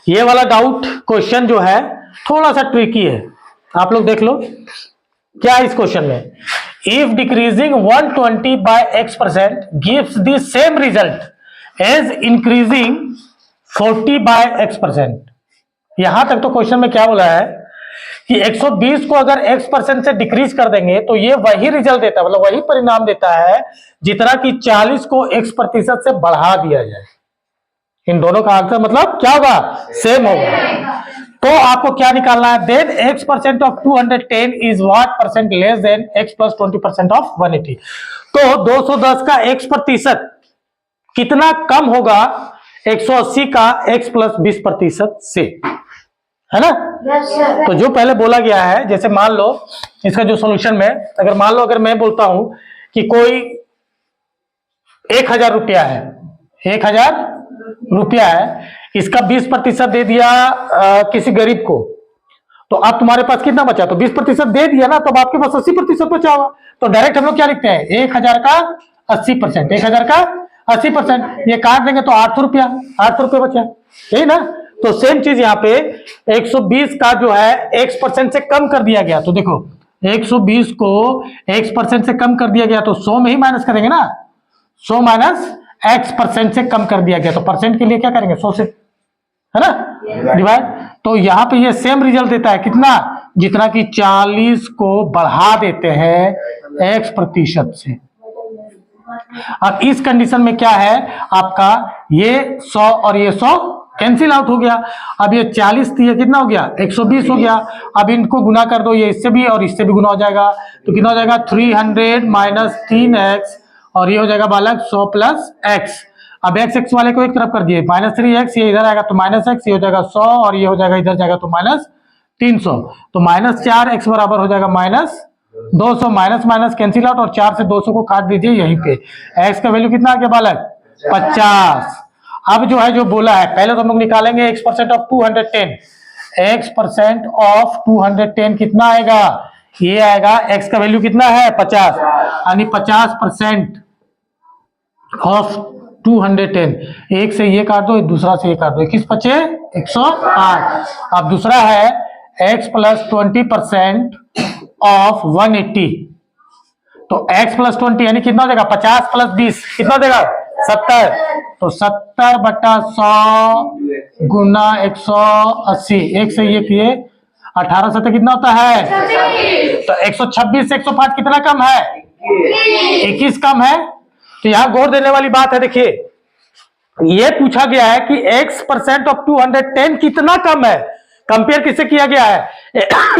ये वाला doubt question जो है थोड़ा सा ट्रिकी है, आप लोग देख लो क्या है इस क्वेश्चन में। If decreasing 120 by x% gives the same result as increasing 40 by x%। यहां तक तो क्वेश्चन में क्या बोला है कि 120 को अगर x% से डिक्रीज कर देंगे तो ये वही रिजल्ट देता है, मतलब वही परिणाम देता है जितना कि 40 को x% से बढ़ा दिया जाए। इन दोनों का आंसर मतलब क्या होगा, सेम होगा। तो आपको क्या निकालना है, then x% of 210 is what percent less than x plus 20% of 180। तो 210 का x% कितना कम होगा 180 का x प्लस 20% से, है ना। तो जो पहले बोला गया है, जैसे मान लो इसका जो सॉल्यूशन में, अगर मान लो अगर मैं बोलता हूं कि कोई 1000 रुपया है, 1000 रुपया है, इसका 20% दे दिया किसी गरीब को, तो अब तुम्हारे पास कितना बचा, तो 20% दे दिया ना, तो अब आपके पास 80% बचा होगा। तो डायरेक्ट हम लोग क्या लिखते हैं, 1000 का 80%, 1000 का 80%, ये काट देंगे तो 800 रुपया, 800 रुपया बचा, यही ना। तो सेम चीज यहाँ पे 120 का जो है x% से कम कर दिया गया, तो देखो 120 को x% से कम कर दिया गया तो 100 में ही माइनस करेंगे ना, 100 माइनस x% से कम कर दिया गया, तो परसेंट के लिए क्या करेंगे 100 से, है ना, डिवाइड। तो यहां पे ये सेम रिजल्ट देता है कितना, जितना कि 40 को बढ़ा देते हैं x% से। अब इस कंडीशन में क्या है आपका, ये 100 और ये 100 कैंसिल आउट हो गया। अब ये 40 थी, ये कितना हो गया 120 हो गया। अब इनको गुना कर दो, ये इससे भी और इससे भी गुना हो जाएगा, तो कितना हो जाएगा 300 माइनस 3x, और ये हो जाएगा बालक 100 प्लस x। अब x वाले को एक तरफ कर दिए, माइनस 3x, ये इधर आएगा तो माइनस x, ये हो जाएगा 100 और ये हो जाएगा इधर जाएगा तो माइनस 300, तो माइनस 4x बराबर हो जाएगा minus 200, minus minus cancel out, और 4 से 200 को काट दीजिए यहीं पे। x का वैल्यू कितना आ गया बालक 50। अब जो है जो बोला है, पहले तो हम लोग निकालेंगे x% ऑफ 210, x% ऑफ 210 कितना आएगा, ये आएगा x का वैल्यू कितना है 50, यानी 50% ऑफ 210, एक से ये काट दो, दूसरा से ये काट दो, 21 बचे 108। अब दूसरा है x प्लस 20% ऑफ 180, तो x प्लस 20 यानी कितना देगा 50 प्लस 20 कितना देगा 70, तो 70 बटा 100 गुना 180, एक से ये किए 18 से कितना होता है, तो 126 से 105 कितना कम है 21 कम है। तो यहां गौर देने वाली बात है, देखिए ये पूछा गया है कि x% ऑफ 210 कितना कम है, कंपेयर किससे किया गया है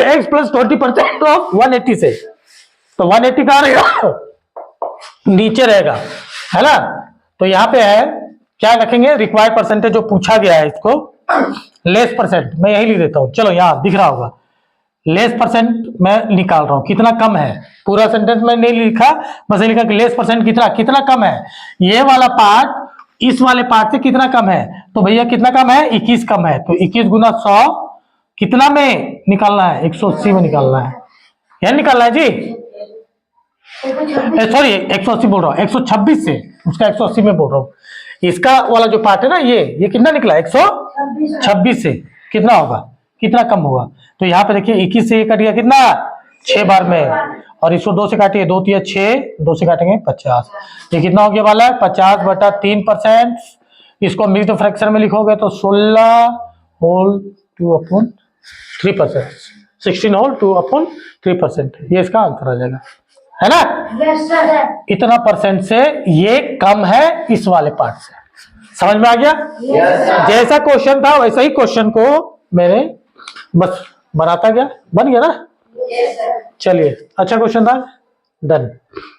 x प्लस 20% ऑफ 180 से, तो 180 कहां रहेगा नीचे रहेगा, है ना। तो यहां पे है क्या रखेंगे, रिक्वायर्ड परसेंटेज जो पूछा गया है इसको लेस परसेंट, मैं यही लिख देता हूं, चलो यहां दिख रहा होगा लेस परसेंट मैं निकाल रहा हूं, कितना कम है, पूरा सेंटेंस में नहीं लिखा, बस ये लिखा कि लेस परसेंट कितना कितना कम है, ये वाला पार्ट इस वाले पार्ट से कितना कम है, तो भैया कितना कम है 21 कम है, तो 21 गुना 100 कितना में निकालना है 180 में निकालना है, यह निकालना है जी, सॉरी 180 बोल रहा हूँ, 126 से उसका 180 में बोल रहा हूँ, इसका वाला जो पार्ट है ना ये कितना निकला 126 से कितना होगा, कितना कम होगा। तो यहाँ पे देखिए 21 से ये कट गया कितना 6 बार में, और इसको 2 से काटिए, 2 तिया 6, 2 से काटेंगे 50, ये कितना हो गया वाला 50 बटा 3%, इसको मिक्स्ड फ्रैक्शन में लिखोगे तो 16 होल 2/3%, 16 होल 2/3%, ये इसका आंसर आ जाएगा, है ना। इतना परसेंट से ये कम है इस वाले पार्ट से, समझ में आ गया। जैसा क्वेश्चन था वैसा ही क्वेश्चन को मैंने बस बनाता गया, बन गया ना। चलिए अच्छा क्वेश्चन था, डन।